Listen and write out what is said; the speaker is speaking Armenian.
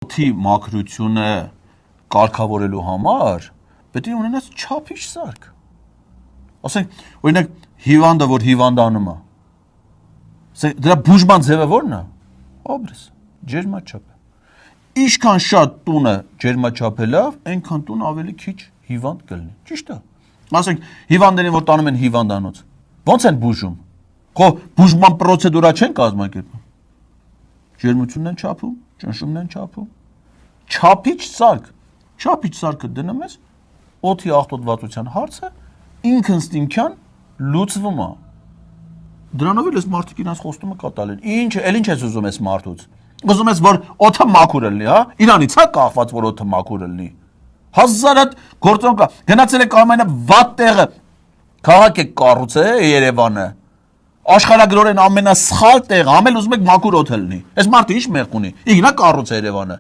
Օդի մաքրությունը կարգավորելու համար պետք է ունենաս չափիչ սարք։ Ասենք, օրինակ, հիվանդը, որ հիվանդանում է, դրա բուժման ձևը ո՞րն է։ Օբրես, ջերմաչափ։ Ինչքան շատ տունը ջերմաչափելով, այնքան տուն ավելի քիչ հիվանդ կլինի։ Ճիշտ է։ Ասենք, հիվանդներին, որ տանում են հիվանդանոց, ո՞նց են բուժում։ Խո բուժման պրոցեդուրա չեն կազմակերպում։ Ջերմությունն են չափում, ճնշումն են չափում։ Չափիչ սարքը դնում ես, օդի աղտոտվածության հարցը ինքնստինքյան լուծվում է։ Դրանով էլ ես մարդիկ իրենց խոստումը կատարել են։ Ինչ ես ուզում ես մարդուց։ Ուզում ես, որ օդը մաքուր լինի, հա։ Իրանից է կախված, որ օդը մաքուր լինի։ Հազար հատ գործոն կա։ Գնացել եք ամենավատ տեղը։ Քաղաք եք կառուցել Երևանը։ Աշխարհագրորեն ամենասխալ տեղը, ամեն ուզում եք մաքուր օդ լինի։ Այս մարդը ինչ մեղք ունի։ Ինքն է կառուցել Երևանը։